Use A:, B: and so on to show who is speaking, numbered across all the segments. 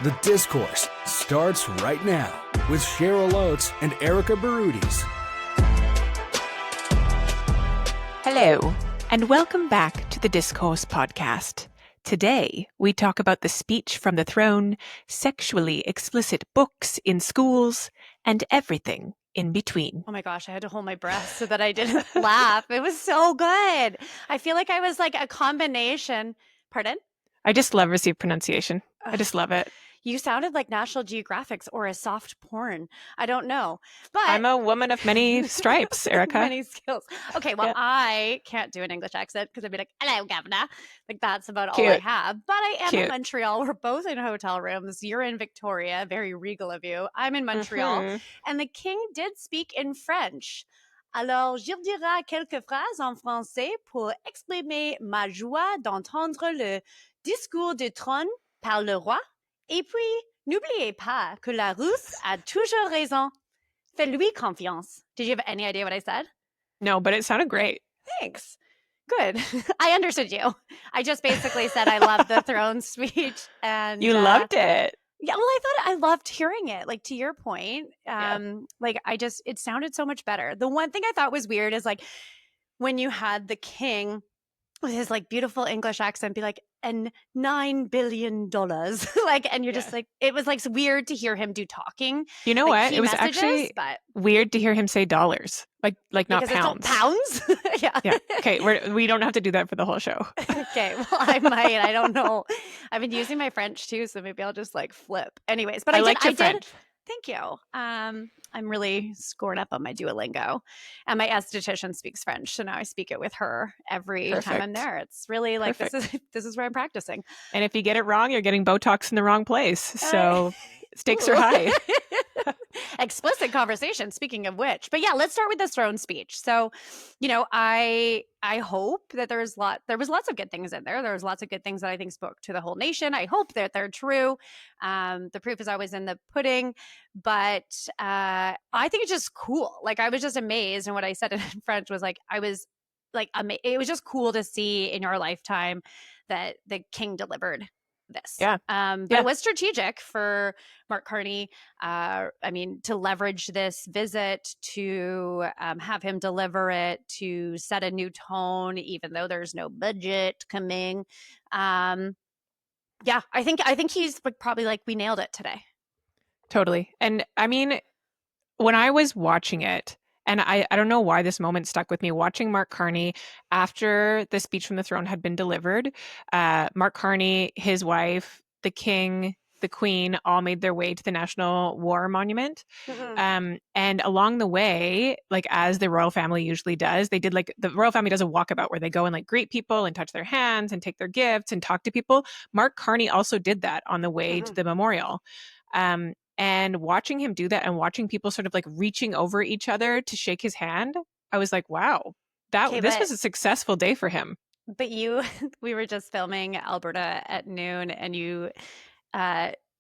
A: The Discourse starts right now with Cheryl Oates and Erika Barudis.
B: Hello, and welcome back to the Discourse podcast. Today, we talk about the speech from the throne, sexually explicit books in schools, and everything in between.
C: Oh my gosh, I had to hold my breath so that I didn't laugh. It was so good. I feel like I was like a combination. Pardon?
B: I just love received pronunciation. I just love it.
C: You sounded like National Geographic's or a soft porn. I don't know. But
B: I'm a woman of many stripes, Erika.
C: many skills. Okay, well,
B: Yeah.
C: I can't do an English accent because I'd be like, hello, governor. Like, that's about all
B: Cute.
C: I have. But I am in
B: Cute.
C: Montreal. We're both in hotel rooms. You're in Victoria. Very regal of you. I'm in Montreal.
B: Mhm.
C: And the king did speak in French. Alors, je dirai quelques phrases en français pour exprimer ma joie d'entendre le discours du trône par le roi. Et puis, n'oubliez pas que la Russe a toujours raison. Fais-lui confiance. Did you have any idea what I said?
B: No, but it sounded great.
C: Thanks. Good. I understood you. I just basically said I love the throne speech. And
B: You loved it.
C: yeah, well, I thought I loved hearing it. Like, to your point,
B: Yeah.
C: like it sounded so much better. The one thing I thought was weird is like when you had the king with his like beautiful English accent be like, and $9 billion. Like, and you're just like, it was like weird to hear him do talking.
B: You know
C: like,
B: what?
C: key
B: It was
C: messages,
B: actually
C: but
B: weird to hear him say dollars, like not
C: because it's all
B: pounds.
C: pounds. Yeah.
B: Yeah. Okay. We don't have to do that for the whole show.
C: Okay. Well, I might. I don't know. I've been using my French too, so maybe I'll just like flip. Anyways, but I
B: liked your French.
C: Thank you. I'm really scored up on my Duolingo, and my esthetician speaks French, so now I speak it with her every time I'm
B: Perfect.
C: there. It's really like
B: Perfect.
C: this is where I'm practicing.
B: And if you get it wrong, you're getting Botox in the wrong place. So stakes are high.
C: Explicit conversation, speaking of which. But yeah, let's start with this throne speech. So, you know, I hope that there was lots of good things in there. There was lots of good things that I think spoke to the whole nation. I hope that they're true. The proof is always in the pudding. But I think it's just cool. Like, I was just amazed. And what I said in French was like, I was like, it was just cool to see in your lifetime that the king delivered this.
B: Yeah.
C: But it was strategic for Mark Carney. I mean, to leverage this visit, to have him deliver it, to set a new tone, even though there's no budget coming. Yeah, I think he's probably like, we nailed it today.
B: Totally. And I mean, when I was watching it, and I don't know why this moment stuck with me, watching Mark Carney after the speech from the throne had been delivered, Mark Carney, his wife, the king, the queen, all made their way to the National War Monument.
C: Mm-hmm.
B: And along the way, like as the royal family usually does, they did like the royal family does a walkabout where they go and like greet people and touch their hands and take their gifts and talk to people. Mark Carney also did that on the way to the memorial. And watching him do that and watching people sort of like reaching over each other to shake his hand, I was like, wow, this was a successful day for him.
C: But we were just filming Alberta at noon, and you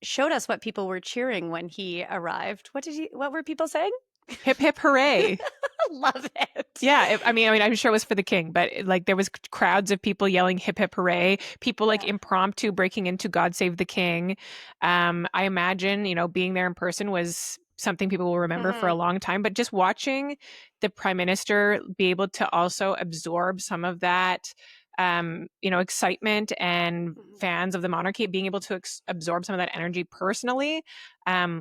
C: showed us what people were cheering when he arrived. What were people saying?
B: Hip, hip, hooray.
C: Love it.
B: Yeah. I mean, I'm sure it was for the king, but like there was crowds of people yelling hip, hip, hooray. People like impromptu breaking into God Save the King. I imagine, being there in person was something people will remember for a long time. But just watching the prime minister be able to also absorb some of that excitement and fans of the monarchy being able to absorb some of that energy personally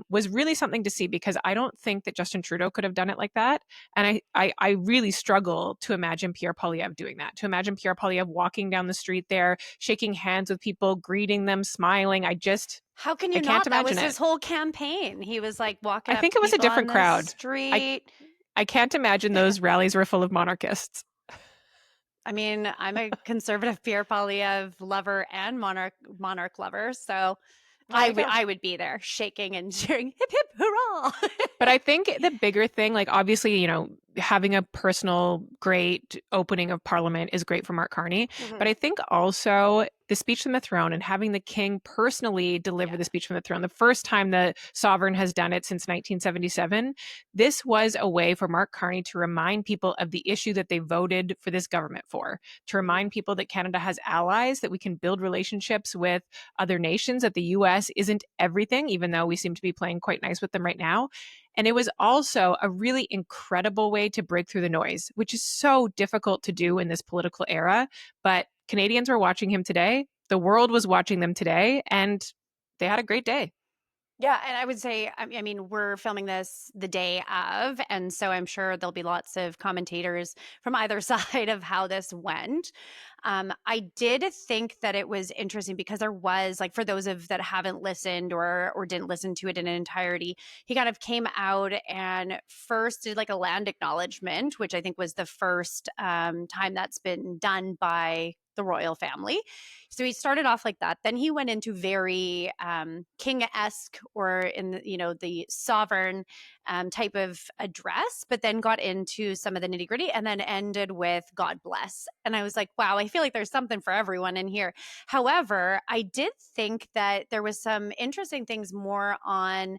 B: was really something to see, because I don't think that Justin Trudeau could have done it like that. And I really struggle to imagine Pierre Poilievre doing that, to imagine Pierre Poilievre walking down the street there, shaking hands with people, greeting them, smiling.
C: How can you
B: I can't
C: not? That was
B: imagine
C: his whole campaign. He was like walking
B: I
C: up
B: think
C: to
B: it was a
C: people
B: different
C: on the
B: crowd.
C: street.
B: I can't imagine those rallies were full of monarchists.
C: I mean, I'm a conservative Pierre Poilievre lover and monarch lover, so I would be there shaking and cheering, hip hip hurrah.
B: But I think the bigger thing, like obviously, having a personal great opening of Parliament is great for Mark Carney. But I think also the speech from the throne and having the king personally deliver the speech from the throne, the first time the sovereign has done it since 1977, this was a way for Mark Carney to remind people of the issue that they voted for this government for, to remind people that Canada has allies, that we can build relationships with other nations, that the US isn't everything, even though we seem to be playing quite nice with them right now. And it was also a really incredible way to break through the noise, which is so difficult to do in this political era. But Canadians were watching him today. The world was watching them today, and they had a great day.
C: Yeah, and I would say, I mean, we're filming this the day of, and so I'm sure there'll be lots of commentators from either side of how this went. I did think that it was interesting because there was, like, for those of that haven't listened or didn't listen to it in entirety, he kind of came out and first did like a land acknowledgement, which I think was the first time that's been done by the royal family. So he started off like that. Then he went into very king-esque, or in the sovereign type of address, but then got into some of the nitty-gritty and then ended with God bless. And I was like, wow, I feel like there's something for everyone in here. However, I did think that there was some interesting things more on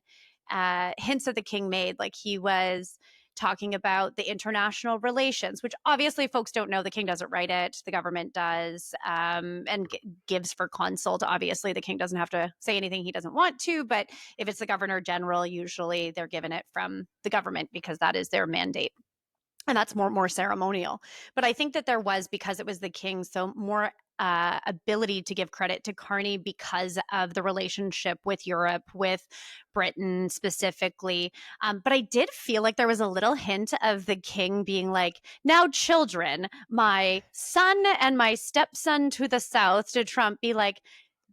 C: hints that the king made. Like, he was talking about the international relations, which obviously folks don't know. The king doesn't write it, the government does, and gives for consult. Obviously, the king doesn't have to say anything he doesn't want to, but if it's the governor general, usually they're given it from the government because that is their mandate. And that's more ceremonial. But I think that there was, because it was the king, so more ability to give credit to Carney because of the relationship with Europe, with Britain specifically. But I did feel like there was a little hint of the king being like, now, children, my son and my stepson to the south, to Trump, be like,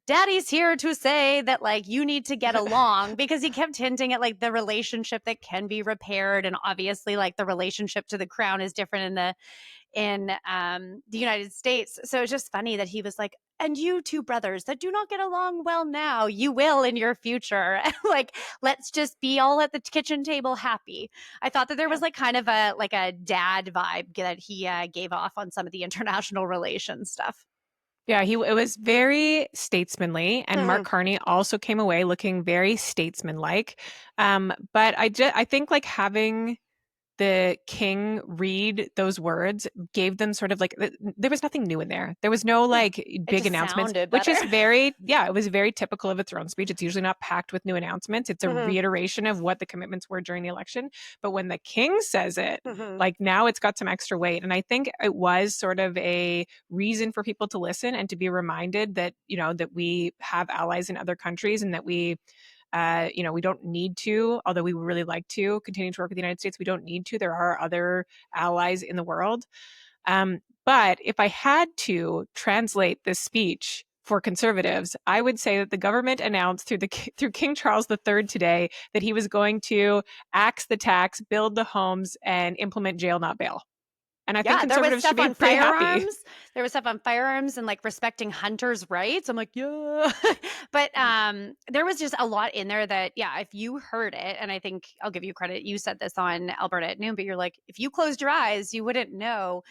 C: Daddy's here to say that, like, you need to get along, because he kept hinting at like the relationship that can be repaired. And obviously, like, the relationship to the crown is different in the United States. So it's just funny that he was like, and you two brothers that do not get along well now, you will in your future. Like, let's just be all at the kitchen table happy. I thought that there was like kind of a dad vibe that he gave off on some of the international relations stuff.
B: Yeah, it was very statesmanly, and Mark Carney also came away looking very statesman-like. But I think like having the king read those words gave them sort of like, there was nothing new in there. There was no like big announcements, which is it was very typical of a throne speech. It's usually not packed with new announcements. It's a reiteration of what the commitments were during the election. But when the king says it, like, now it's got some extra weight. And I think it was sort of a reason for people to listen and to be reminded that, that we have allies in other countries, and that we don't need to, although we would really like to continue to work with the United States, we don't need to. There are other allies in the world. But if I had to translate this speech for conservatives, I would say that the government announced through King Charles III today that he was going to axe the tax, build the homes, and implement jail, not bail. And I think conservatives should be pretty happy.
C: There was stuff on firearms and like respecting hunters' rights. I'm like, yeah. But there was just a lot in there that, yeah, if you heard it, and I think I'll give you credit, you said this on Alberta at Noon, but you're like, if you closed your eyes, you wouldn't know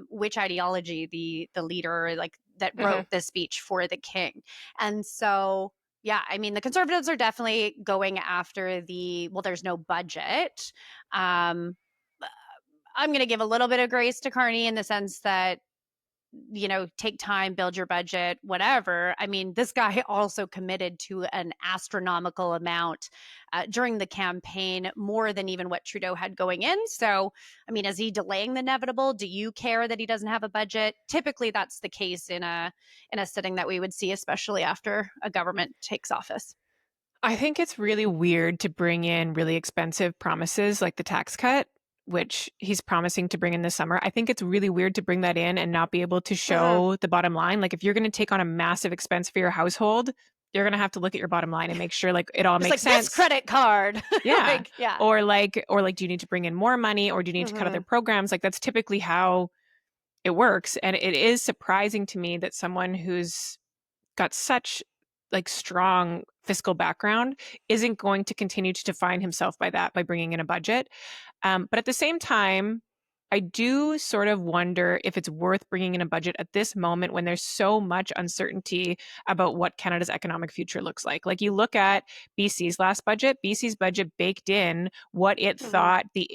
C: which ideology the leader like that wrote the speech for the king. And so, yeah, I mean, the conservatives are definitely going after there's no budget. I'm going to give a little bit of grace to Carney in the sense that, take time, build your budget, whatever. I mean, this guy also committed to an astronomical amount during the campaign, more than even what Trudeau had going in. So, I mean, is he delaying the inevitable? Do you care that he doesn't have a budget? Typically, that's the case in a sitting that we would see, especially after a government takes office.
B: I think it's really weird to bring in really expensive promises like the tax cut, which he's promising to bring in this summer. I think it's really weird to bring that in and not be able to show the bottom line. Like, if you're going to take on a massive expense for your household, you're going to have to look at your bottom line and make sure like it all
C: Just
B: makes
C: like
B: sense.
C: This credit card.
B: Yeah.
C: Yeah.
B: Or like, do you need to bring in more money, or do you need to cut other programs? Like, that's typically how it works. And it is surprising to me that someone who's got such like strong fiscal background isn't going to continue to define himself by bringing in a budget. But at the same time, I do sort of wonder if it's worth bringing in a budget at this moment when there's so much uncertainty about what Canada's economic future looks like. Like you look at BC's last budget, BC's budget baked in what it thought the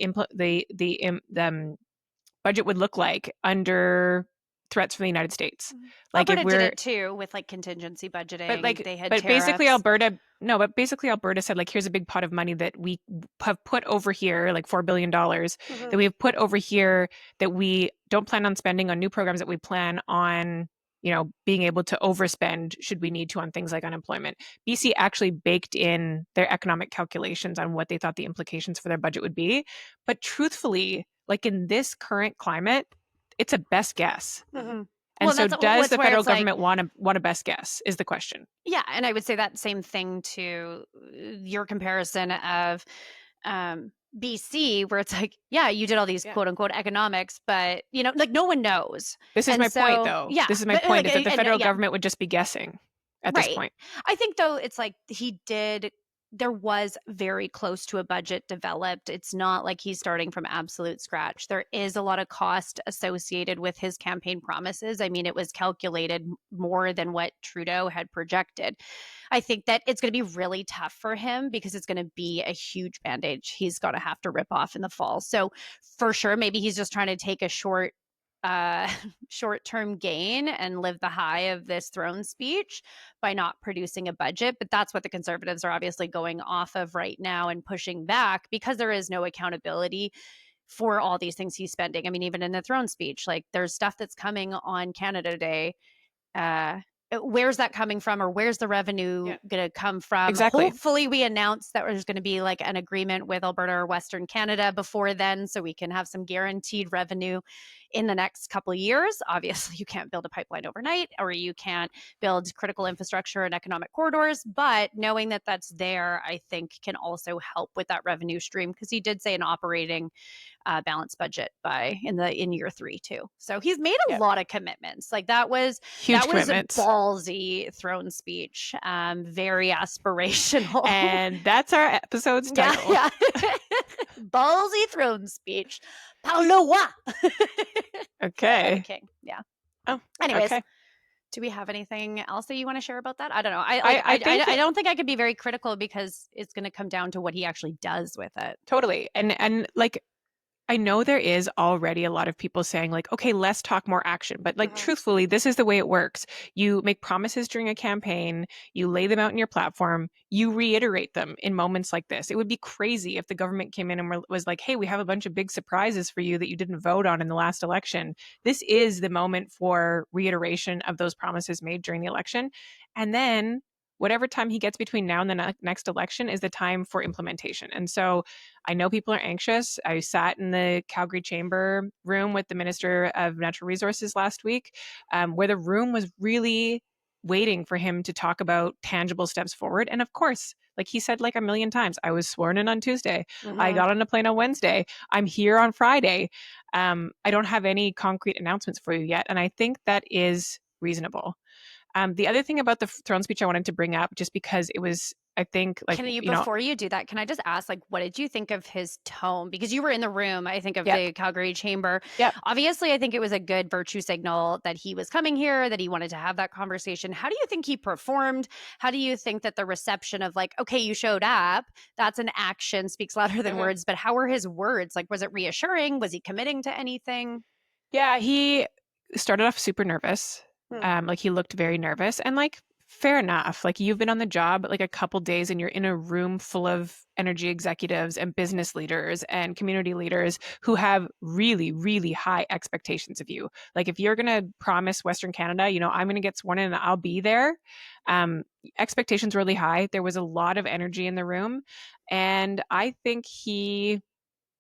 B: budget would look like under threats from the United States. Like
C: Alberta
B: if we're
C: did it too with like contingency budgeting.
B: but like
C: they had
B: but
C: tariffs.
B: basically Alberta said like here's a big pot of money that we have put over here, like $4 billion that we have put over here that we don't plan on spending on new programs, that we plan on, you know, being able to overspend should we need to on things like unemployment. BC actually baked in their economic calculations on what they thought the implications for their budget would be. But truthfully, like in this current climate, it's a best guess. And so does the federal government want a best guess is the question.
C: Yeah. And I would say that same thing to your comparison of BC, where it's like, yeah, you did all these quote unquote economics, but, you know, like no one knows.
B: This is my point, though.
C: Yeah.
B: This is my point, is that the federal government would just be guessing at this point.
C: I think, though, it's like there was very close to a budget developed. It's not like he's starting from absolute scratch. There is a lot of cost associated with his campaign promises. I mean, it was calculated more than what Trudeau had projected. I think that it's going to be really tough for him because it's going to be a huge bandage he's going to have to rip off in the fall. So for sure, maybe he's just trying to take a short-term gain and live the high of this throne speech by not producing a budget. But that's what the Conservatives are obviously going off of right now and pushing back, because there is no accountability for all these things he's spending. I mean, even in the throne speech, like there's stuff that's coming on Canada Day. Where's that coming from, or where's the revenue going to come from?
B: Exactly.
C: Hopefully we announce that there's going to be like an agreement with Alberta or Western Canada before then, so we can have some guaranteed revenue in the next couple of years. Obviously, you can't build a pipeline overnight, or you can't build critical infrastructure and economic corridors, but knowing that that's there, I think can also help with that revenue stream, because he did say an operating balanced budget in year 3 too. So he's made a lot of commitments. Like that was
B: huge
C: commitments. A ballsy throne speech, very aspirational,
B: and that's our episode's title.
C: Yeah. Ballsy throne speech. Parle-moi.
B: Okay.
C: King. Yeah.
B: Oh.
C: Anyways.
B: Okay.
C: Do we have anything else that you want to share about that? I don't know. I don't think I could be very critical, because it's going to come down to what he actually does with it.
B: Totally. And like, I know there is already a lot of people saying like, okay, less talk, more action. But like, truthfully, this is the way it works. You make promises during a campaign, you lay them out in your platform, you reiterate them in moments like this. It would be crazy if the government came in and was like, hey, we have a bunch of big surprises for you that you didn't vote on in the last election. This is the moment for reiteration of those promises made during the election. And then whatever time he gets between now and the next election is the time for implementation. And so I know people are anxious. I sat in the Calgary Chamber room with the Minister of Natural Resources last week, where the room was really waiting for him to talk about tangible steps forward. And of course, like he said like a million times, I was sworn in on Tuesday. I got on a plane on Wednesday. I'm here on Friday. I don't have any concrete announcements for you yet. And I think that is reasonable. The other thing about the throne speech I wanted to bring up, just because it was, I think, like,
C: before you do that, can I just ask, like, what did you think of his tone? Because you were in the room, I think, of the Calgary Chamber.
B: Yeah.
C: Obviously, I think it was a good virtue signal that he was coming here, that he wanted to have that conversation. How do you think he performed? How do you think that the reception of like, okay, you showed up, that's an action, speaks louder than words, but how were his words? Like, was it reassuring? Was he committing to anything?
B: Yeah, he started off super nervous. Like he looked very nervous, and like, fair enough. Like you've been on the job like a couple days and you're in a room full of energy executives and business leaders and community leaders who have really, really high expectations of you. Like if you're going to promise Western Canada, you know, I'm going to get sworn in and I'll be there. Expectations were really high. There was a lot of energy in the room. And I think he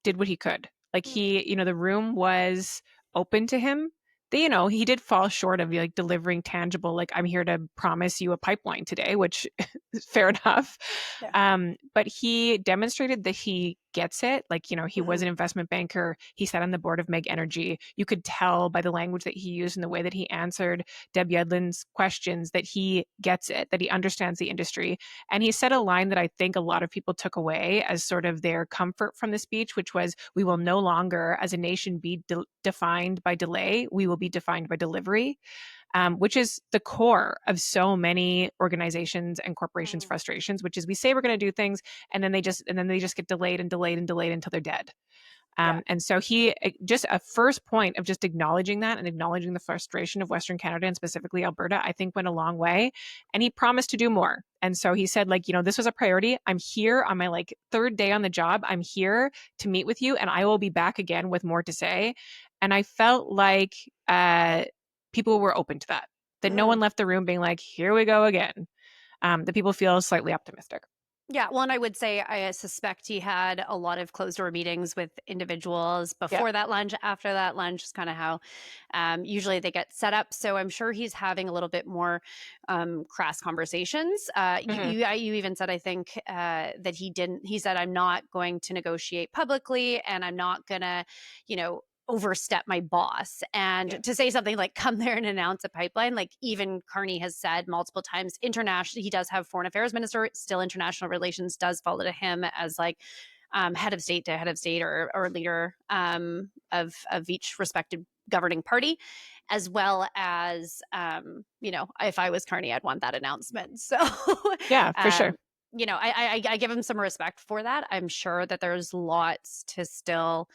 B: did what he could. Like he, you know, the room was open to him. he did fall short of like delivering tangible, like, I'm here to promise you a pipeline today, which is fair enough.
C: Yeah.
B: But he demonstrated that he gets it. Like, he was an investment banker. He sat on the board of Meg Energy. You could tell by the language that he used and the way that he answered Deb Yedlin's questions that he gets it, that he understands the industry. And he said a line that I think a lot of people took away as sort of their comfort from the speech, which was, we will no longer as a nation be defined by delay. We will be defined by delivery. Which is the core of so many organizations and corporations' frustrations, which is we say we're going to do things and then they just get delayed and delayed and delayed until they're dead. And so he just a first point of just acknowledging that and acknowledging the frustration of Western Canada and specifically Alberta, I think went a long way. And he promised to do more. And so he said, like, this was a priority. I'm here on my third day on the job. I'm here to meet with you and I will be back again with more to say. And I felt like people were open to that no one left the room being like, here we go again. That people feel slightly optimistic.
C: Yeah, well, and I would say I suspect he had a lot of closed door meetings with individuals before that lunch, after that lunch, is kind of how usually they get set up. So I'm sure he's having a little bit more crass conversations. You even said, I think, that he said, I'm not going to negotiate publicly and I'm not going to, overstep my boss. And to say something like, come there and announce a pipeline, like even Carney has said multiple times, international, he does have foreign affairs minister, still international relations does follow to him as like head of state to head of state or leader of each respective governing party, as well as, if I was Carney, I'd want that announcement. So
B: yeah, for sure.
C: I give him some respect for that. I'm sure that there's lots to still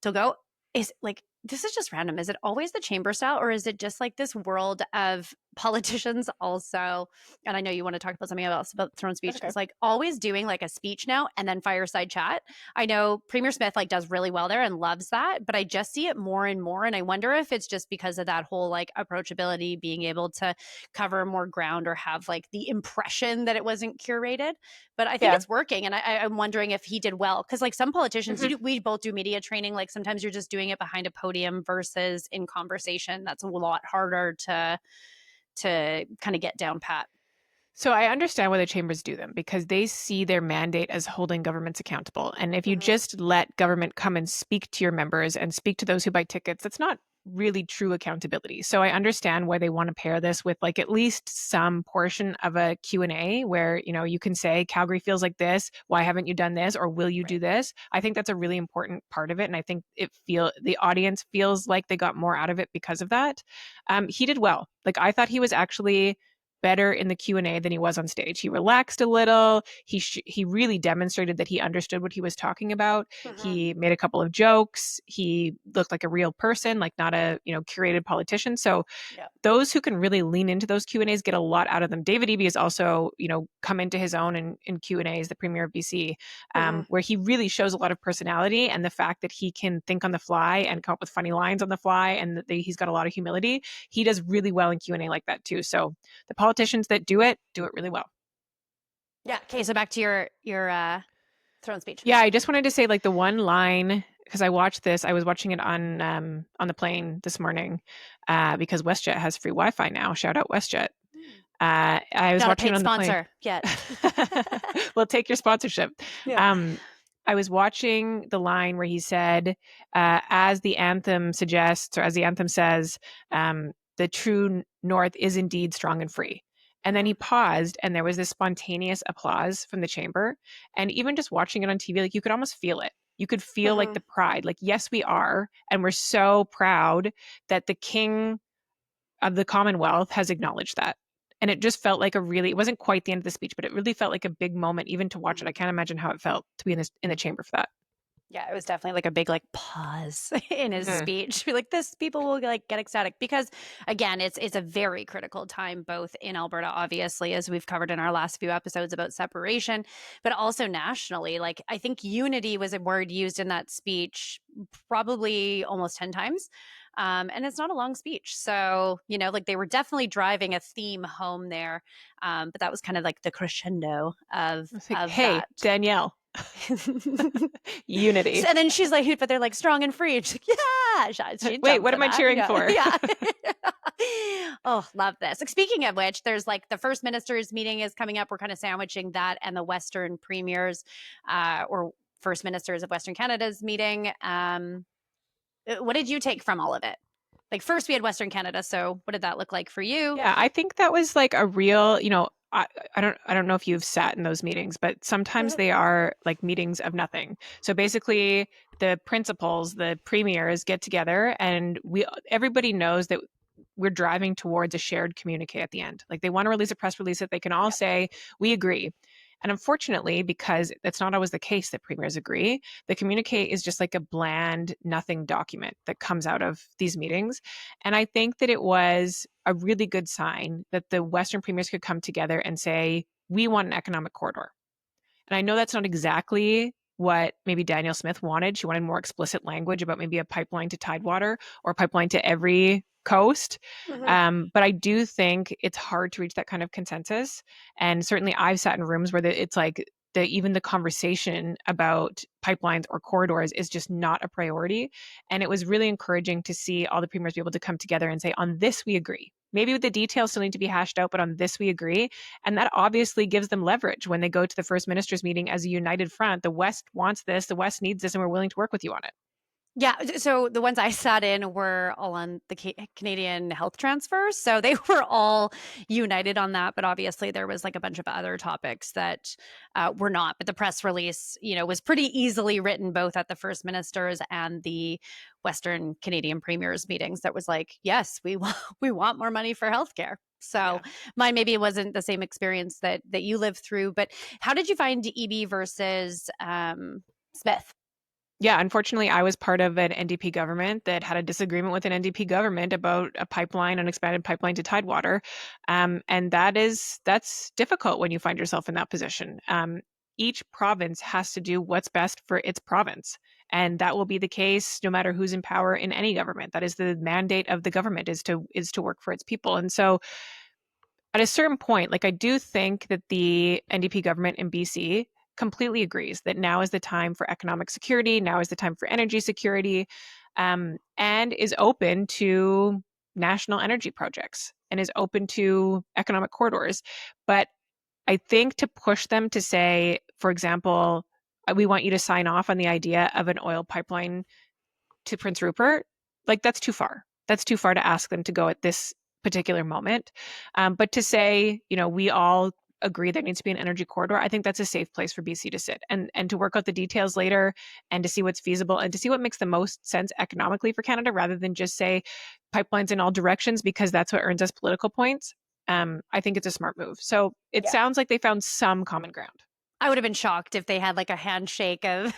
C: go. Is like, this is just random. Is it always the chamber style or is it just like this world of politicians also? And I know you want to talk about something else about throne speech. It's like always doing like a speech now and then fireside chat. I know Premier Smith like does really well there and loves that, but I just see it more and more. And I wonder if it's just because of that whole like approachability, being able to cover more ground or have like the impression that it wasn't curated. But I think it's working. And I'm wondering if he did well. Because like some politicians, we both do media training. Like sometimes you're just doing it behind a podium versus in conversation. That's a lot harder to kind of get down pat.
B: So I understand why the chambers do them, because they see their mandate as holding governments accountable. And if you just let government come and speak to your members and speak to those who buy tickets, that's not really true accountability. So I understand why they want to pair this with like at least some portion of a Q&A where, you can say Calgary feels like this. Why haven't you done this? Or will you do this? I think that's a really important part of it. And I think the audience feels like they got more out of it because of that. He did well. Like I thought he was actually better in the Q&A than he was on stage. He relaxed a little. He really demonstrated that he understood what he was talking about. He made a couple of jokes. He looked like a real person, like not a, curated politician. So those who can really lean into those Q&As get a lot out of them. David Eby has also, come into his own in Q&As, the Premier of BC, where he really shows a lot of personality, and the fact that he can think on the fly and come up with funny lines on the fly, and that he's got a lot of humility. He does really well in Q&A like that too. So the politicians that do it really well.
C: Yeah. Okay. So back to your throne speech.
B: Yeah. I just wanted to say like the one line, because I was watching it on the plane this morning because WestJet has free Wi-Fi now. Shout out WestJet. I was
C: Not
B: watching
C: a paid
B: it on
C: sponsor
B: the
C: plane yet.
B: We'll take your sponsorship.
C: Yeah.
B: I was watching the line where he said, as the anthem suggests, or as the anthem says, the true North is indeed strong and free. And then he paused and there was this spontaneous applause from the chamber. And even just watching it on TV, like you could almost feel it. You could feel like the pride, like, yes, we are. And we're so proud that the King of the Commonwealth has acknowledged that. And it just felt like it wasn't quite the end of the speech, but it really felt like a big moment, even to watch it. I can't imagine how it felt to be in the chamber for that.
C: Yeah, it was definitely like a big like pause in his speech. Like this, people will like get ecstatic because again, it's a very critical time, both in Alberta, obviously, as we've covered in our last few episodes about separation, but also nationally. Like I think unity was a word used in that speech probably almost 10 times. And it's not a long speech. So, like they were definitely driving a theme home there. But that was kind of like the crescendo of
B: hey,
C: that.
B: Danielle, Unity.
C: And then she's like, but they're like strong and free. And she's like, yeah.
B: Wait, what am I cheering
C: yeah.
B: for?
C: Yeah. Oh, love this. Like, speaking of which, there's like the first ministers meeting is coming up. We're kind of sandwiching that and the Western premiers or first ministers of Western Canada's meeting. What did you take from all of it? Like, first we had Western Canada. So what did that look like for you?
B: Yeah, I think that was like a real, I don't know if you've sat in those meetings, but sometimes they are like meetings of nothing. So basically the principals, the premiers get together and everybody knows that we're driving towards a shared communique at the end. Like they want to release a press release that they can all say, we agree. And unfortunately, because that's not always the case that premiers agree, the communique is just like a bland, nothing document that comes out of these meetings. And I think that it was a really good sign that the Western premiers could come together and say, we want an economic corridor. And I know that's not exactly what maybe Danielle Smith wanted. She wanted more explicit language about maybe a pipeline to Tidewater or a pipeline to every coast. But I do think it's hard to reach that kind of consensus. And certainly I've sat in rooms where it's like even the conversation about pipelines or corridors is just not a priority. And it was really encouraging to see all the premiers be able to come together and say, on this, we agree. Maybe the details still need to be hashed out, but on this, we agree. And that obviously gives them leverage when they go to the first ministers meeting as a united front. The West wants this, the West needs this, and we're willing to work with you on it.
C: Yeah. So the ones I sat in were all on the Canadian health transfers. So they were all united on that. But obviously there was like a bunch of other topics that were not. But the press release, was pretty easily written both at the First Ministers and the Western Canadian Premiers meetings. That was like, yes, we want more money for healthcare. So mine maybe wasn't the same experience that you lived through. But how did you find EB versus Smith?
B: Yeah, unfortunately, I was part of an NDP government that had a disagreement with an NDP government about a pipeline, an expanded pipeline to Tidewater. And that's difficult when you find yourself in that position. Each province has to do what's best for its province. And that will be the case no matter who's in power in any government. That is the mandate of the government is to work for its people. And so at a certain point, like I do think that the NDP government in BC completely agrees that now is the time for economic security, now is the time for energy security, and is open to national energy projects and is open to economic corridors. But I think to push them to say, for example, we want you to sign off on the idea of an oil pipeline to Prince Rupert, like that's too far. That's too far to ask them to go at this particular moment. But to say, we all agree there needs to be an energy corridor, I think that's a safe place for BC to sit and to work out the details later and to see what's feasible and to see what makes the most sense economically for Canada rather than just say pipelines in all directions because that's what earns us political points. I think it's a smart move. So it sounds like they found some common ground.
C: I would have been shocked if they had like a handshake of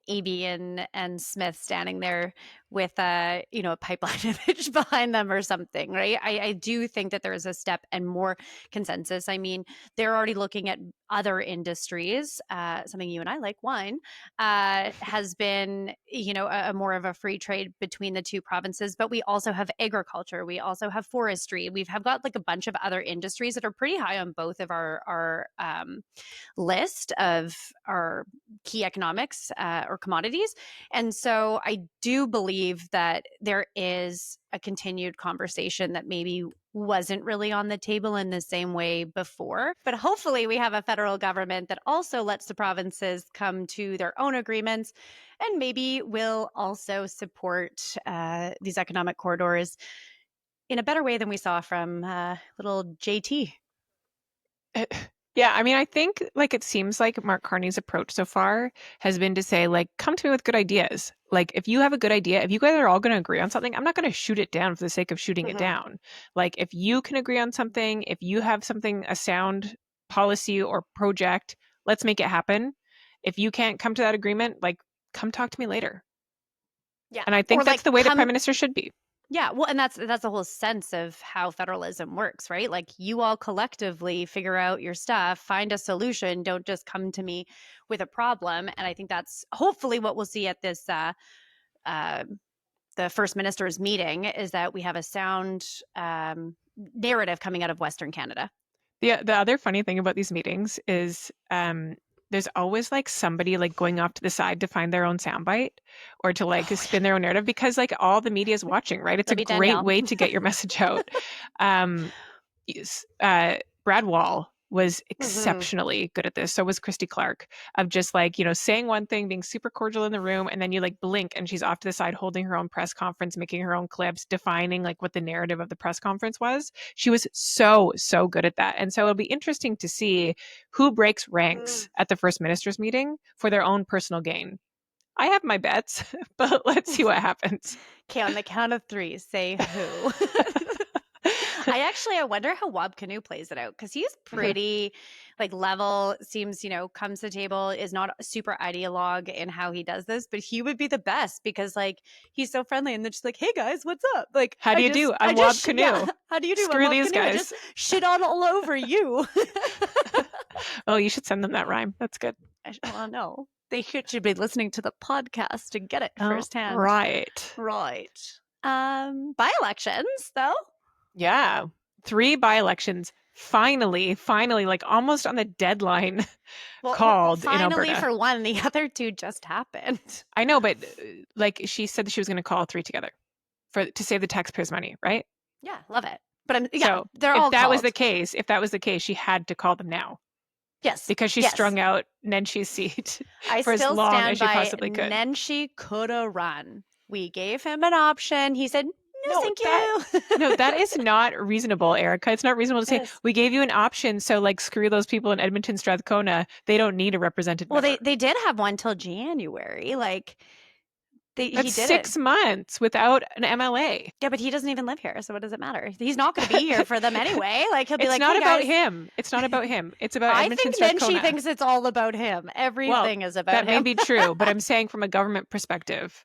C: AB and Smith standing there with a pipeline image behind them or something, right? I do think that there is a step and more consensus. I mean, they're already looking at other industries. Something you and I like, wine, has been a more of a free trade between the two provinces. But we also have agriculture. We also have forestry. Have got like a bunch of other industries that are pretty high on both of our list of our key economics or commodities. And so I do believe that there is a continued conversation that maybe wasn't really on the table in the same way before. But hopefully we have a federal government that also lets the provinces come to their own agreements and maybe will also support these economic corridors in a better way than we saw from little JT.
B: Yeah, I mean, I think like it seems like Mark Carney's approach so far has been to say, like, come to me with good ideas. Like, if you have a good idea, if you guys are all going to agree on something, I'm not going to shoot it down for the sake of shooting it down. Like, if you can agree on something, if you have something, a sound policy or project, let's make it happen. If you can't come to that agreement, like, come talk to me later.
C: Yeah.
B: And I think that's the way the Prime Minister should be.
C: Yeah, well, and that's the whole sense of how federalism works, right? Like you all collectively figure out your stuff, find a solution, don't just come to me with a problem. And I think that's hopefully what we'll see at this the First Minister's meeting is that we have a sound narrative coming out of Western Canada.
B: The other funny thing about these meetings is there's always like somebody like going off to the side to find their own soundbite or to like spin their own narrative because like all the media is watching, right? It's
C: It'll
B: a
C: be
B: great
C: Danielle.
B: way to get your message out. Brad Wall was exceptionally good at this. So was Christy Clark, of just like, saying one thing, being super cordial in the room, and then you like blink and she's off to the side holding her own press conference, making her own clips, defining like what the narrative of the press conference was. She was so good at that. And so it'll be interesting to see who breaks ranks at the First Minister's meeting for their own personal gain. I have my bets, but let's see what happens.
C: Okay, on the count of 3, say who. I wonder how Wab Canoe plays it out, because he's pretty like level, seems, comes to the table, is not a super ideologue in how he does this, but he would be the best because like he's so friendly and they're just like, hey guys, what's up? Like,
B: how do you do? I'm Wab Canoe.
C: Yeah, how do you do?
B: Screw these
C: Canoe.
B: guys.
C: I just shit on all over you.
B: Oh, you should send them that rhyme. That's good.
C: Well, no. They should be listening to the podcast to get it firsthand.
B: Right.
C: By-elections, though.
B: Yeah. 3 by-elections. Finally, like almost on the deadline called in Alberta.
C: Finally for one, the other 2 just happened.
B: I know, but like she said that she was going to call 3 together to save the taxpayers' money, right?
C: Yeah, love it. But
B: so
C: they're all
B: if that
C: called.
B: was the case, she had to call them now.
C: Yes.
B: Because she strung out Nenshi's seat for as long as she possibly could.
C: Nenshi could have run. We gave him an option. He said, no, thank you.
B: No, that is not reasonable, Erika. It's not reasonable to say, we gave you an option, so like screw those people in Edmonton, Strathcona. They don't need a representative.
C: Well, they did have one till January. Like,
B: That's 6 months without an MLA.
C: Yeah, but he doesn't even live here, so what does it matter? He's not going to be here for them anyway. Like he'll be
B: it's not about him. It's not about him. It's about Edmonton, Strathcona.
C: I think Nenshi thinks it's all about him. Everything is about him.
B: That may be true, but I'm saying from a government perspective,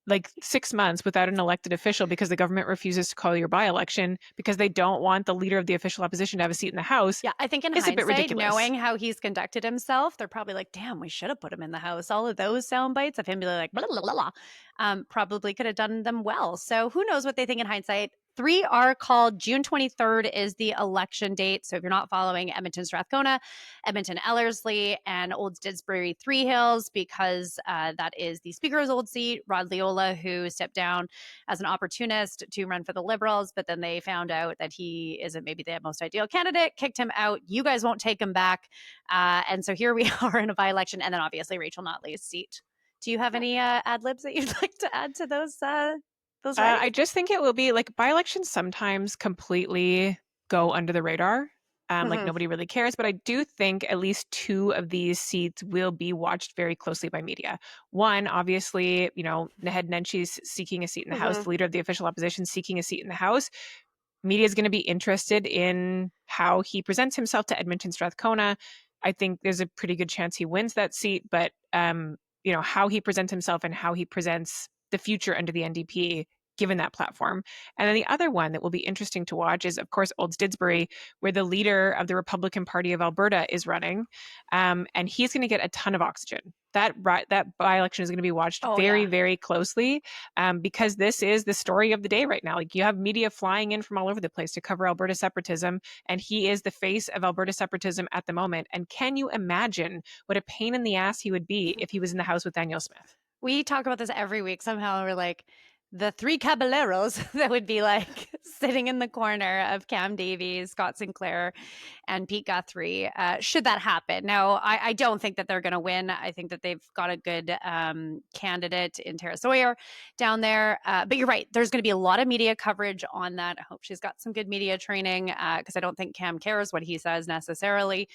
B: like 6 months without an elected official because the government refuses to call your by-election because they don't want the leader of the official opposition to have a seat in the House.
C: Yeah, I think in hindsight, knowing how he's conducted himself, they're probably like, damn, we should have put him in the House. All of those sound bites of him being like, blah, blah, blah, blah, probably could have done them well. So who knows what they think in hindsight. 3 are called. June 23rd is the election date. So if you're not following Edmonton, Strathcona, Edmonton, Ellerslie, and Old Didsbury, Three Hills, because that is the Speaker's old seat, Rod Leola, who stepped down as an opportunist to run for the Liberals, but then they found out that he isn't maybe the most ideal candidate, kicked him out. You guys won't take him back. And so here we are in a by-election, and then obviously Rachel Notley's seat. Do you have any ad-libs that you'd like to add to those
B: I just think it will be like by-elections sometimes completely go under the radar. Like nobody really cares. But I do think at least 2 of these seats will be watched very closely by media. One, obviously, Naheed Nenshi's seeking a seat in the House, the leader of the official opposition seeking a seat in the House. Media is going to be interested in how he presents himself to Edmonton, Strathcona. I think there's a pretty good chance he wins that seat, but how he presents himself and how he presents the future under the NDP, given that platform. And then the other one that will be interesting to watch is, of course, Old Didsbury, where the leader of the Republican Party of Alberta is running. And he's going to get a ton of oxygen. That by-election is going to be watched very closely because this is the story of the day right now. Like you have media flying in from all over the place to cover Alberta separatism, and he is the face of Alberta separatism at the moment. And can you imagine what a pain in the ass he would be if he was in the House with Danielle Smith?
C: We talk about this every week. Somehow we're like, the 3 caballeros that would be like sitting in the corner of Cam Davies, Scott Sinclair, and Pete Guthrie, should that happen. Now, I don't think that they're going to win. I think that they've got a good candidate in Tara Sawyer down there. But you're right. There's going to be a lot of media coverage on that. I hope she's got some good media training because I don't think Cam cares what he says necessarily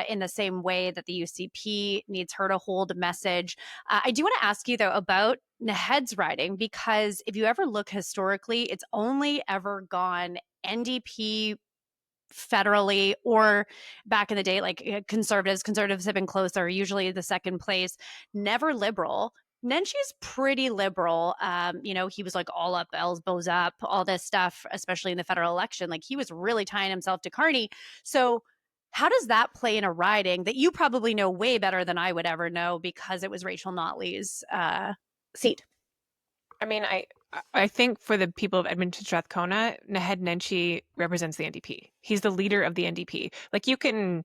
C: in the same way that the UCP needs her to hold a message. I do want to ask you, though, about Naheed's riding, because if you ever look historically, it's only ever gone NDP federally, or back in the day, like conservatives have been closer, usually the second place, never liberal. Nenshi's pretty liberal. He was like all up, elbows up, all this stuff, especially in the federal election. Like he was really tying himself to Carney. So how does that play in a riding that you probably know way better than I would ever know because it was Rachel Notley's seat?
B: I mean, I think for the people of Edmonton, Strathcona, Naheed Nenshi represents the NDP. He's the leader of the NDP. Like you can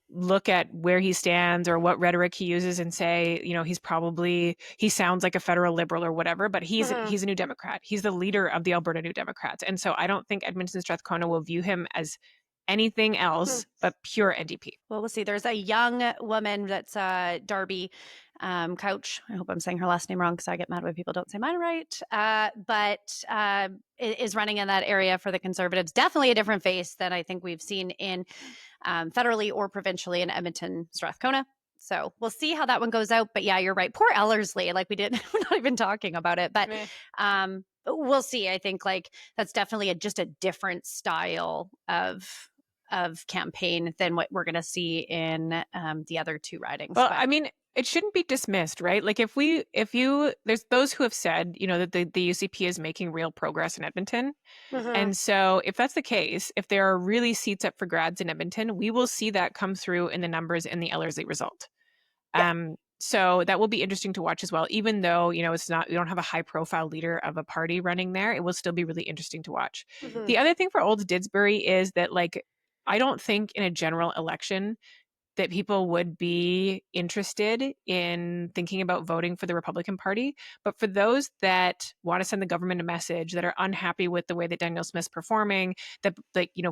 B: look at where he stands or what rhetoric he uses and say, he sounds like a federal liberal or whatever, but he's a New Democrat. He's the leader of the Alberta New Democrats. And so I don't think Edmonton Strathcona will view him as anything else but pure NDP.
C: Well, we'll see. There's a young woman that's Darby Couch. I hope I'm saying her last name wrong because I get mad when people don't say mine right. But is running in that area for the Conservatives. Definitely a different face than I think we've seen in federally or provincially in Edmonton, Strathcona. So we'll see how that one goes out. But yeah, you're right. Poor Ellerslie. Like we're not even talking about it. But we'll see. I think like that's definitely just a different style of campaign than what we're going to see in the other two ridings.
B: Well, I mean, it shouldn't be dismissed, right? Like there's those who have said, that the UCP is making real progress in Edmonton. And so if that's the case, if there are really seats up for grabs in Edmonton, we will see that come through in the numbers in the Ellerslie result. Yeah. So that will be interesting to watch as well, even though, we don't have a high profile leader of a party running there. It will still be really interesting to watch. The other thing for Old Didsbury is that I don't think in a general election that people would be interested in thinking about voting for the Republican Party. But for those that want to send the government a message, that are unhappy with the way that Danielle Smith's performing, that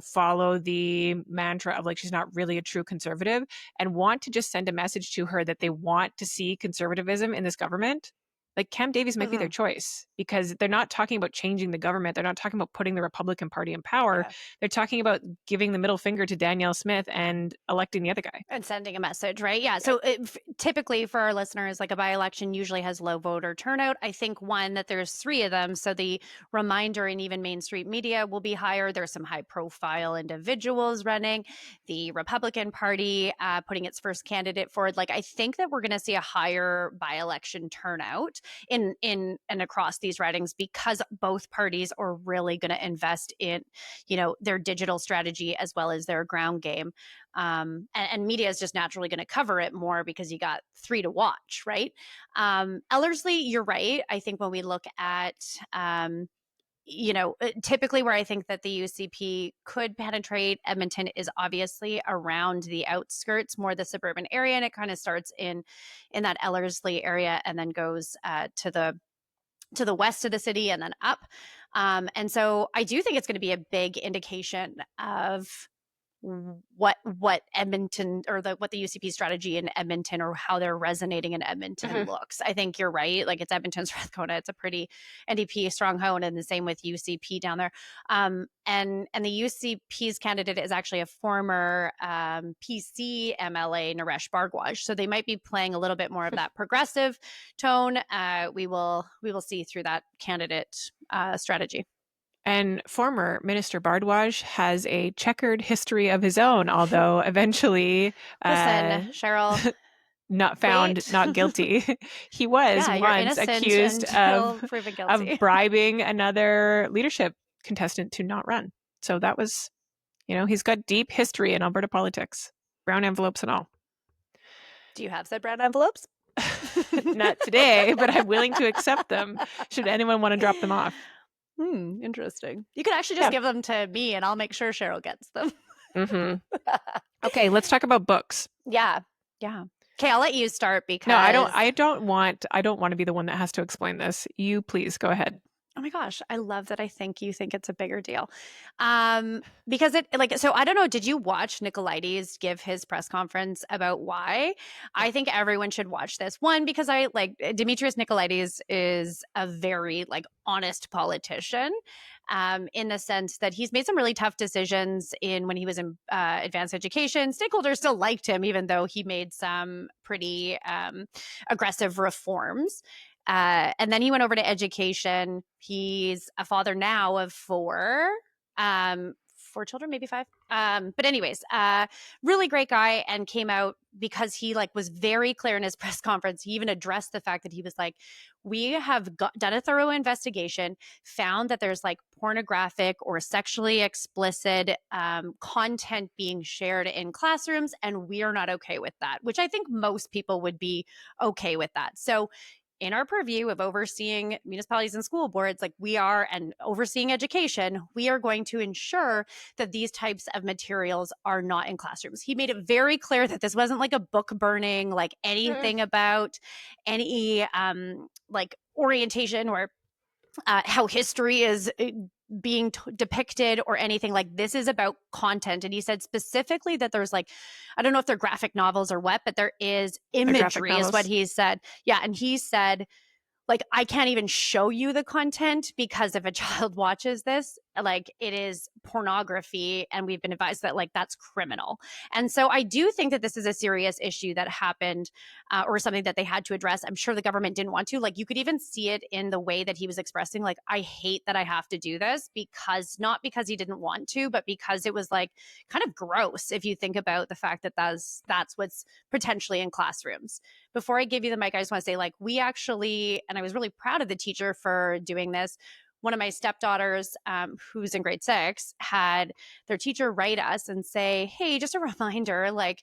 B: follow the mantra of she's not really a true conservative and want to just send a message to her that they want to see conservatism in this government, Cam Davies might be their choice, because they're not talking about changing the government. They're not talking about putting the Republican Party in power. Yeah. They're talking about giving the middle finger to Danielle Smith and electing the other guy.
C: And sending a message, right? Yeah. So typically for our listeners, a by-election usually has low voter turnout. I think that there's 3 of them. So the reminder and even Main Street media will be higher. There's some high-profile individuals running. The Republican Party putting its first candidate forward. I think that we're going to see a higher by-election turnout in and across these ridings, because both parties are really going to invest in, their digital strategy as well as their ground game. And media is just naturally going to cover it more because you got 3 to watch, right? Ellerslie, you're right. I think when we look at, typically where I think that the UCP could penetrate Edmonton is obviously around the outskirts, more the suburban area. And it kind of starts in that Ellerslie area and then goes to the west of the city and then up. And so I do think it's going to be a big indication of what Edmonton or what the UCP strategy in Edmonton or how they're resonating in Edmonton looks. I think you're right. It's Edmonton, Strathcona. It's a pretty NDP stronghold, and the same with UCP down there. And the UCP's candidate is actually a former PC MLA, Naresh Bhardwaj. So they might be playing a little bit more of that progressive tone. We will see through that candidate strategy.
B: And former Minister Bhardwaj has a checkered history of his own, although eventually
C: listen, Cheryl,
B: not found not guilty. He was once accused of bribing another leadership contestant to not run. So that was, he's got deep history in Alberta politics, brown envelopes and all.
C: Do you have said brown envelopes?
B: Not today, but I'm willing to accept them should anyone want to drop them off.
C: Interesting. You could actually just give them to me and I'll make sure Cheryl gets them.
B: Okay, let's talk about books.
C: Yeah. Okay, I'll let you start because
B: No, I don't want to be the one that has to explain this. You please go ahead.
C: Oh my gosh, I love that. You think it's a bigger deal. Because so I don't know, did you watch Nicolaides give his press conference about why? I think everyone should watch this. One, because Demetrius Nicolaides is a very honest politician. In the sense that he's made some really tough decisions when he was in advanced education. Stakeholders still liked him, even though he made some pretty aggressive reforms. And then he went over to education. He's a father now of 4 children, maybe 5. But anyways, really great guy, and came out because he was very clear in his press conference. He even addressed the fact that he was we have done a thorough investigation, found that there's pornographic or sexually explicit content being shared in classrooms, and we are not okay with that, which I think most people would be okay with that. So in our purview of overseeing municipalities and school boards, like we are, and overseeing education, we are going to ensure that these types of materials are not in classrooms. He made it very clear that this wasn't like a book burning, like anything about any like orientation or how history is being depicted or anything. Like, this is about content. And he said specifically that there's like, I don't know if they're graphic novels or what, but there is imagery is what he said. Yeah. And he said, like, I can't even show you the content because if a child watches this, like, it is pornography, and we've been advised that like that's criminal. And so I do think that this is a serious issue that happened, or something that they had to address. I'm sure the government didn't want to. Like, you could even see it in the way that he was expressing, like, I hate that I have to do this, because not because he didn't want to, but because it was like kind of gross if you think about the fact that that's what's potentially in classrooms. Before I give you the mic, I just want to say, like, we actually, and I was really proud of the teacher for doing this. One of my stepdaughters, who's in grade 6, had their teacher write us and say, hey, just a reminder, like,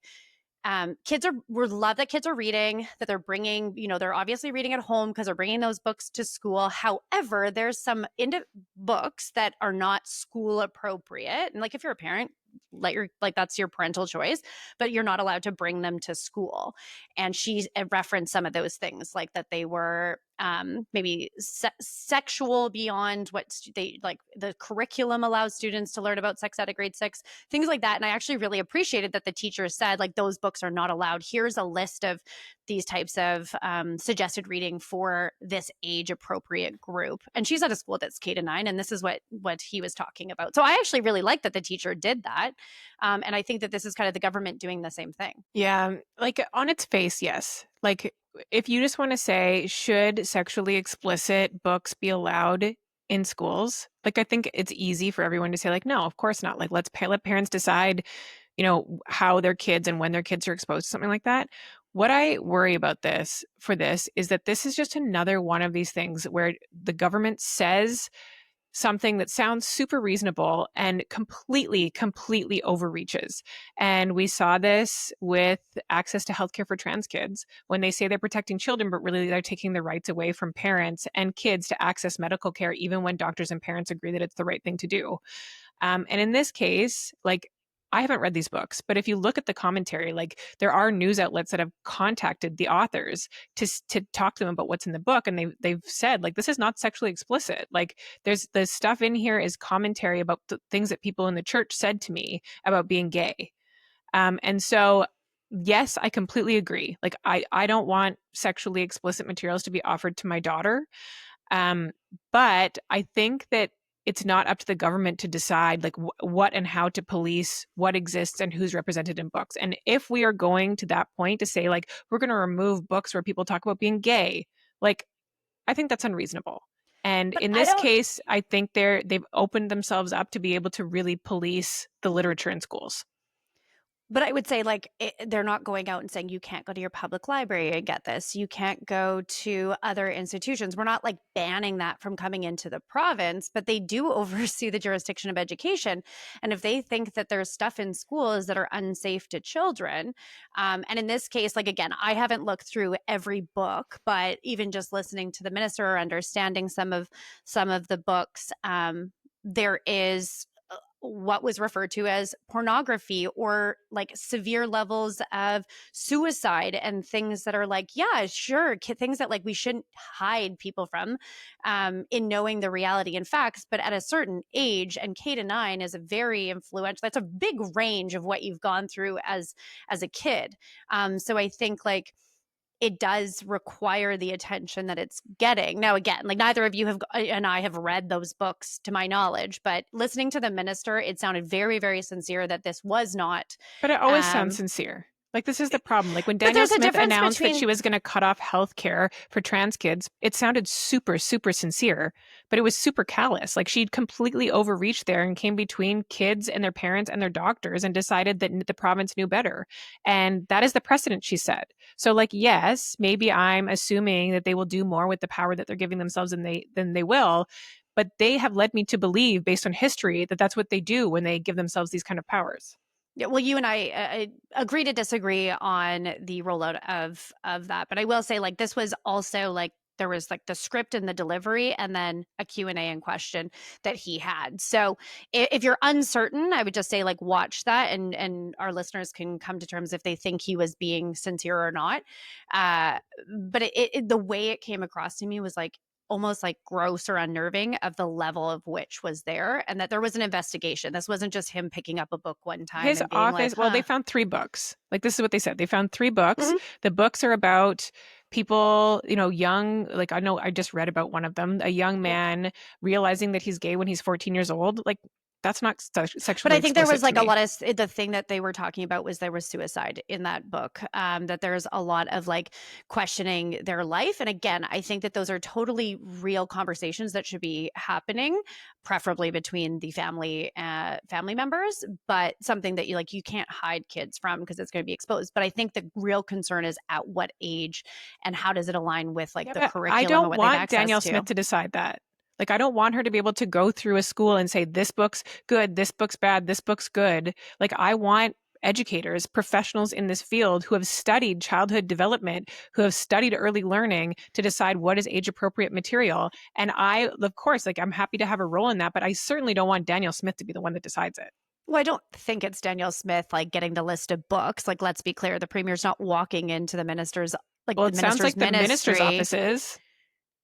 C: we love that kids are reading, that they're bringing, they're obviously reading at home because they're bringing those books to school. However, there's some books that are not school appropriate. And like, if you're a parent, that's your parental choice, but you're not allowed to bring them to school. And she referenced some of those things, like that they were maybe sexual beyond what they like. The curriculum allows students to learn about sex at a grade 6, things like that. And I actually really appreciated that the teacher said, like, those books are not allowed. Here's a list of these types of suggested reading for this age appropriate group. And she's at a school that's K-9, and this is what he was talking about. So I actually really like that the teacher did that. And I think that this is kind of the government doing the same thing.
B: Yeah, like on its face, yes. Like, if you just want to say, should sexually explicit books be allowed in schools? Like, I think it's easy for everyone to say, like, no, of course not. Like, let parents decide, how their kids and when their kids are exposed to something like that. What I worry about this is that this is just another one of these things where the government says something that sounds super reasonable and completely overreaches. And we saw this with access to healthcare for trans kids, when they say they're protecting children, but really they're taking the rights away from parents and kids to access medical care, even when doctors and parents agree that it's the right thing to do. And in this case, like, I haven't read these books, but if you look at the commentary, like, there are news outlets that have contacted the authors to talk to them about what's in the book, and they've said, like, this is not sexually explicit. Like, there's the stuff in here is commentary about the things that people in the church said to me about being gay. And so, yes, I completely agree. Like, I don't want sexually explicit materials to be offered to my daughter. But I think that it's not up to the government to decide, like, what and how to police what exists and who's represented in books. And if we are going to that point to say, like, we're going to remove books where people talk about being gay, like, I think that's unreasonable. And in this case, I think they've opened themselves up to be able to really police the literature in schools.
C: But I would say, like, they're not going out and saying you can't go to your public library and get this. You can't go to other institutions. We're not like banning that from coming into the province, but they do oversee the jurisdiction of education. And if they think that there's stuff in schools that are unsafe to children, and in this case, like, again, I haven't looked through every book, but even just listening to the minister or understanding some of the books, there is what was referred to as pornography, or like severe levels of suicide, and things that are like, yeah, sure, things that like we shouldn't hide people from, in knowing the reality and facts. But at a certain age, and K-9 is a very influential, that's a big range of what you've gone through as a kid. So I think, like, it does require the attention that it's getting. Now, again, like, neither of you and I have read those books to my knowledge, but listening to the minister, it sounded very, very sincere that this was not.
B: But it always sounds sincere. Like, this is the problem. Like, when Danielle Smith announced that she was going to cut off healthcare for trans kids, it sounded super, super sincere, but it was super callous. Like, she'd completely overreached there and came between kids and their parents and their doctors and decided that the province knew better. And that is the precedent she set. So, like, yes, maybe I'm assuming that they will do more with the power that they're giving themselves than they will. But they have led me to believe, based on history, that that's what they do when they give themselves these kind of powers.
C: Yeah, well, you and I agree to disagree on the rollout of that. But I will say, like, this was also like there was like the script and the delivery, and then a Q&A and question that he had. So if you're uncertain, I would just say like watch that, and our listeners can come to terms if they think he was being sincere or not. But the way it came across to me was like almost like gross or unnerving of the level of which was there, and that there was an investigation. This wasn't just him picking up a book one time
B: His
C: and being
B: office,
C: like,
B: well, they
C: huh.
B: found 3 books. Like, this is what they said. They found 3 books.
C: Mhm.
B: The books are about people, young, like, I know I just read about one of them, a young man realizing that he's gay when he's 14 years old. Like, that's not
C: But
B: sexually
C: I think there
B: explicit
C: was
B: to
C: like a
B: me.
C: lot of the thing that they were talking about was there was suicide in that book. That there's a lot of like questioning their life, and again, I think that those are totally real conversations that should be happening, preferably between the family members. But something that you can't hide kids from because it's going to be exposed. But I think the real concern is at what age and how does it align with like
B: Yeah,
C: the
B: but I
C: curriculum and
B: don't
C: what they have
B: want
C: access
B: Danielle
C: to.
B: Smith to decide that. Like, I don't want her to be able to go through a school and say, this book's good, this book's bad, this book's good. Like, I want educators, professionals in this field who have studied childhood development, who have studied early learning to decide what is age appropriate material. And I, of course, like, I'm happy to have a role in that, but I certainly don't want Danielle Smith to be the one that decides it.
C: Well, I don't think it's Danielle Smith like getting the list of books. Like, let's be clear, the premier's not walking into the minister's
B: Well, it sounds like the minister's
C: ministry.
B: office is.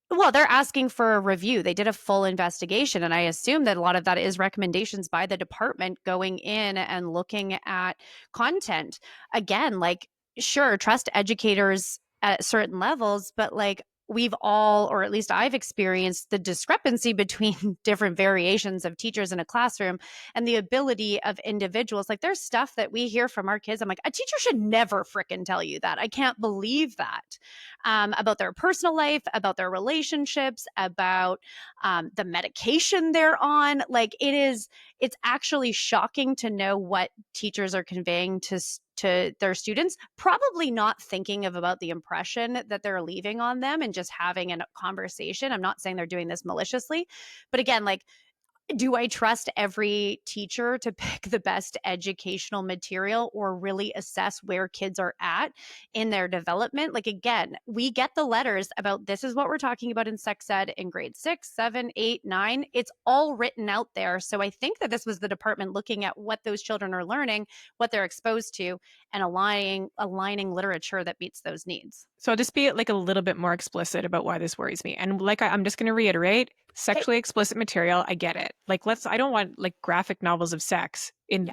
C: Well, they're asking for a review. They did a full investigation, and I assume that a lot of that is recommendations by the department going in and looking at content. Again, like, sure, trust educators at certain levels, but like we've all, or at least I've experienced the discrepancy between different variations of teachers in a classroom and the ability of individuals. Like, there's stuff that we hear from our kids. I'm like, a teacher should never fricking tell you that. I can't believe that. About their personal life, about their relationships, about the medication they're on. Like, it's actually shocking to know what teachers are conveying to their students, probably not thinking about the impression that they're leaving on them and just having a conversation. I'm not saying they're doing this maliciously, but again, like, do I trust every teacher to pick the best educational material or really assess where kids are at in their development? Like, again, we get the letters about this is what we're talking about in sex ed in grade 6, 7, 8, 9. It's all written out there. So I think that this was the department looking at what those children are learning, what they're exposed to, and aligning literature that meets those needs.
B: So I'll just be like a little bit more explicit about why this worries me. And like, I'm just going to reiterate, sexually explicit material, I get it. Like, I don't want like graphic novels of sex in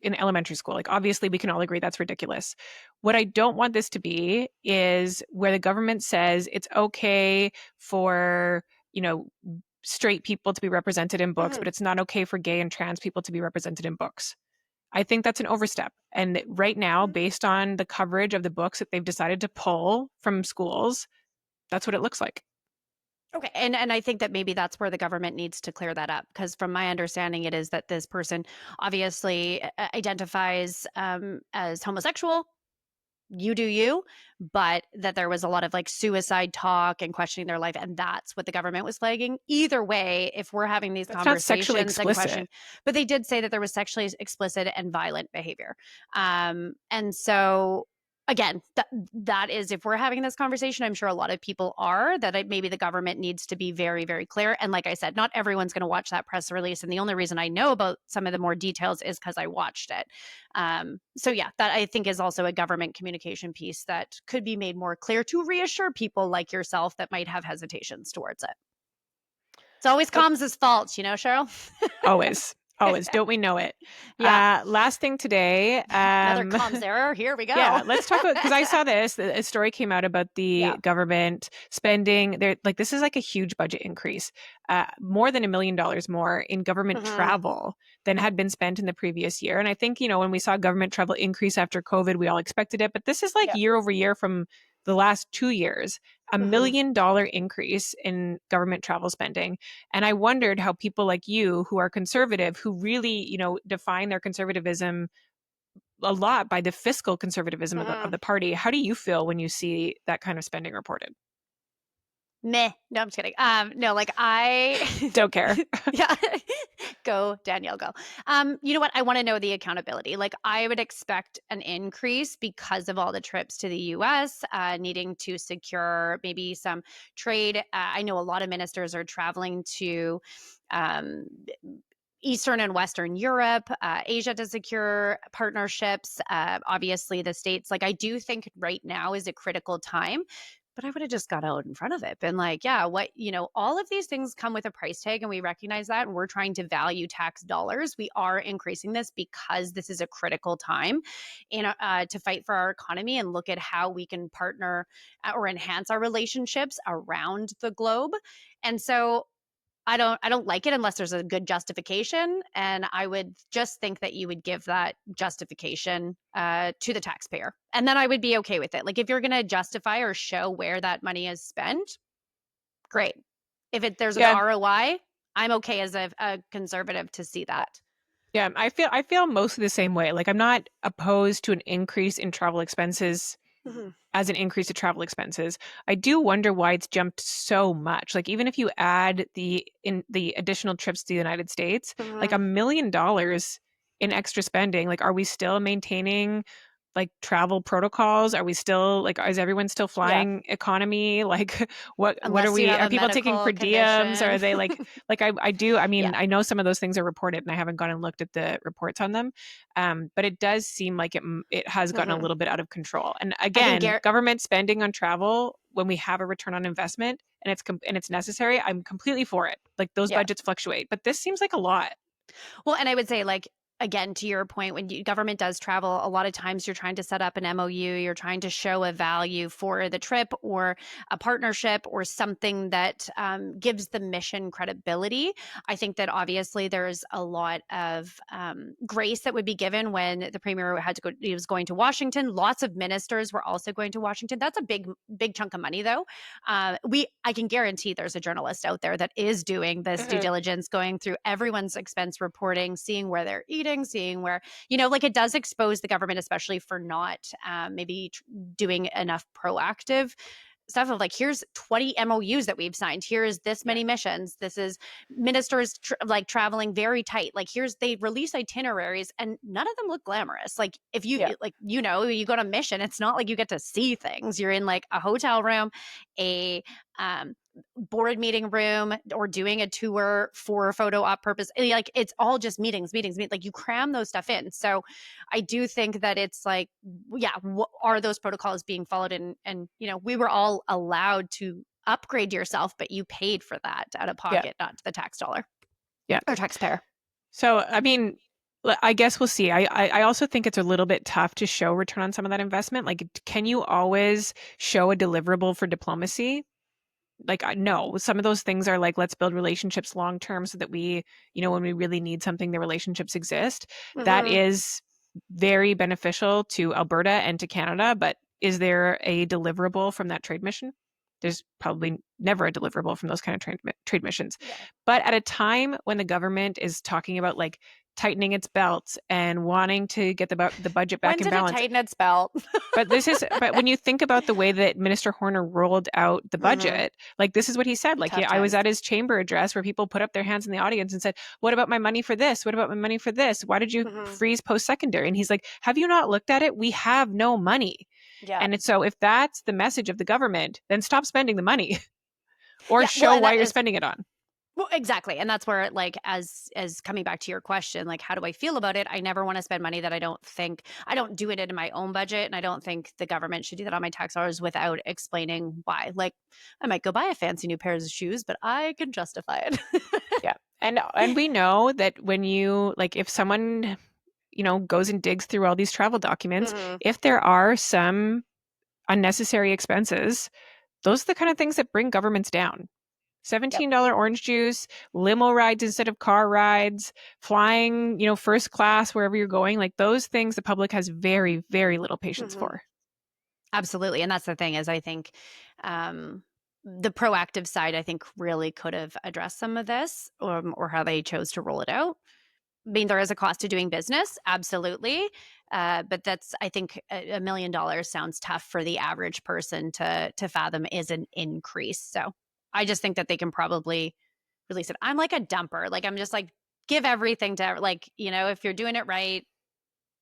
B: in elementary school. Like, obviously we can all agree that's ridiculous. What I don't want this to be is where the government says it's okay for, straight people to be represented in books, but it's not okay for gay and trans people to be represented in books. I think that's an overstep. And right now, based on the coverage of the books that they've decided to pull from schools, that's what it looks like.
C: Okay. And I think that maybe that's where the government needs to clear that up, because from my understanding, it is that this person obviously identifies as homosexual. You do you, but that there was a lot of like suicide talk and questioning their life, and that's what the government was flagging. Either way, if we're having these
B: That's not sexually
C: conversations and
B: explicit.
C: questioning, but they did say that there was sexually explicit and violent behavior, and so again, that is, if we're having this conversation, I'm sure a lot of people are, that maybe the government needs to be very, very clear. And like I said, not everyone's going to watch that press release, and the only reason I know about some of the more details is because I watched it. So yeah, that I think is also a government communication piece that could be made more clear to reassure people like yourself that might have hesitations towards it. It's always comms' fault, Cheryl?
B: Always. Don't we know it?
C: Yeah.
B: Last thing today.
C: Another comms error. Here we go.
B: Yeah, let's talk about, because I saw this, a story came out about the government spending, this is like a huge budget increase, more than $1 million more in government travel than had been spent in the previous year. And I think, when we saw government travel increase after COVID, we all expected it, but this is like year over year from the last 2 years, $1 million increase in government travel spending. And I wondered how people like you, who are conservative, who really, define their conservatism a lot by the fiscal conservatism of the party. How do you feel when you see that kind of spending reported?
C: Meh. No, I'm just kidding. No, like I
B: Don't care.
C: yeah. Go, Danielle, go. You know what? I want to know the accountability. Like I would expect an increase because of all the trips to the US, needing to secure maybe some trade. I know a lot of ministers are traveling to um, Eastern and Western Europe, Asia to secure partnerships. Obviously, the States. Like, I do think right now is a critical time, but I would have just got out in front of it. Been like, yeah, what, all of these things come with a price tag, and we recognize that. And we're trying to value tax dollars. We are increasing this because this is a critical time to fight for our economy and look at how we can partner or enhance our relationships around the globe. And so I don't like it unless there's a good justification, and I would just think that you would give that justification to the taxpayer, and then I would be okay with it. Like if you're going to justify or show where that money is spent, great. If there's an
B: Yeah.
C: ROI, I'm okay as a conservative to see that.
B: Yeah, I feel mostly the same way. Like I'm not opposed to an increase in travel expenses as an increase to travel expenses. I do wonder why it's jumped so much. Like even if you add the additional trips to the United States, like $1 million in extra spending, like are we still maintaining like travel protocols? Are we still like is everyone still flying economy? Like what are
C: Unless you have
B: are
C: a
B: people taking per
C: medical
B: diems? Or are they
C: condition.
B: I do, I mean,
C: Yeah.
B: I know some of those things are reported and I haven't gone and looked at the reports on them. But it does seem like it has gotten a little bit out of control. And
C: I think
B: again, government spending on travel when we have a return on investment and it's necessary, I'm completely for it. Like those
C: yeah.
B: budgets fluctuate, but this seems like a lot.
C: Well, and I would say, like, again, to your point, when government does travel, a lot of times you're trying to set up an MOU, you're trying to show a value for the trip or a partnership or something that gives the mission credibility. I think that obviously there's a lot of grace that would be given when the premier had to go, he was going to Washington. Lots of ministers were also going to Washington. That's a big chunk of money, though. I can guarantee there's a journalist out there that is doing this due diligence, going through everyone's expense reporting, seeing where they're eating, seeing where, like it does expose the government, especially for not maybe doing enough proactive stuff of like, here's 20 MOUs that we've signed. Here is this many missions. This is ministers traveling very tight. Like they release itineraries and none of them look glamorous. Like if you you go on a mission, it's not like you get to see things. You're in like a hotel room, a board meeting room, or doing a tour for photo op purpose. Like it's all just meetings. Like you cram those stuff in. So I do think that it's like, are those protocols being followed? And we were all allowed to upgrade yourself, but you paid for that out of pocket, not to the tax dollar.
B: Yeah.
C: Or taxpayer.
B: So, I mean, I guess we'll see. I also think it's a little bit tough to show return on some of that investment. Like, can you always show a deliverable for diplomacy? Like, no, some of those things are like, let's build relationships long term so that we, when we really need something, the relationships exist. That is very beneficial to Alberta and to Canada. But is there a deliverable from that trade mission? There's probably never a deliverable from those kind of trade missions. Yeah. But at a time when the government is talking about like tightening its belts and wanting to get the budget back in balance.
C: When did it tighten its belt?
B: But when you think about the way that Minister Horner rolled out the budget, like this is what he said. Like I was at his chamber address where people put up their hands in the audience and said, "What about my money for this? What about my money for this? Why did you freeze post-secondary?" And he's like, "Have you not looked at it? We have no money." Yeah. And so if that's the message of the government, then stop spending the money or show why you're spending it on.
C: Well, exactly. And that's where, like, as coming back to your question, like, how do I feel about it? I never want to spend money that I don't do it in my own budget. And I don't think the government should do that on my tax dollars without explaining why. Like, I might go buy a fancy new pair of shoes, but I can justify it.
B: Yeah. And we know that when you, like, if someone, goes and digs through all these travel documents, if there are some unnecessary expenses, those are the kind of things that bring governments down. $17 orange juice, limo rides instead of car rides, flying, first class wherever you're going. Like those things the public has very, very little patience for.
C: Absolutely. And that's the thing is I think the proactive side, I think, really could have addressed some of this or how they chose to roll it out. I mean, there is a cost to doing business. Absolutely. But that's, I think $1 million sounds tough for the average person to fathom is an increase. So I just think that they can probably release it. I'm like a dumper. Like, I'm just like, give everything to, like, you know, if you're doing it right,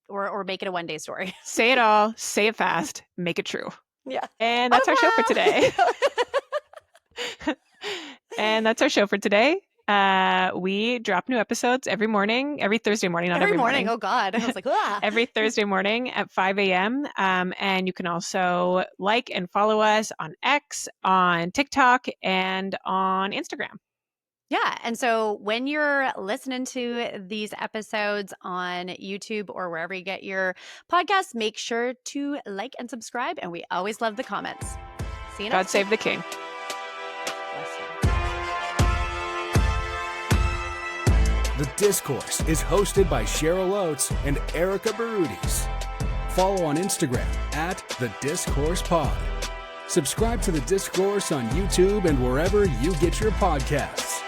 C: or make it a one-day story.
B: Say it all, say it fast, make it true.
C: Yeah.
B: And that's our show for today. And that's our show for today. We drop new episodes every Thursday morning, not every morning.
C: Oh God. I was like, ah.
B: Every Thursday morning at 5 a.m. And you can also like and follow us on X, on TikTok, and on Instagram.
C: Yeah. And so when you're listening to these episodes on YouTube or wherever you get your podcasts, make sure to like and subscribe. And we always love the comments. See you next time.
B: God save the king.
A: The Discourse is hosted by Cheryl Oates and Erika Barudis. Follow on Instagram at The Discourse Pod. Subscribe to The Discourse on YouTube and wherever you get your podcasts.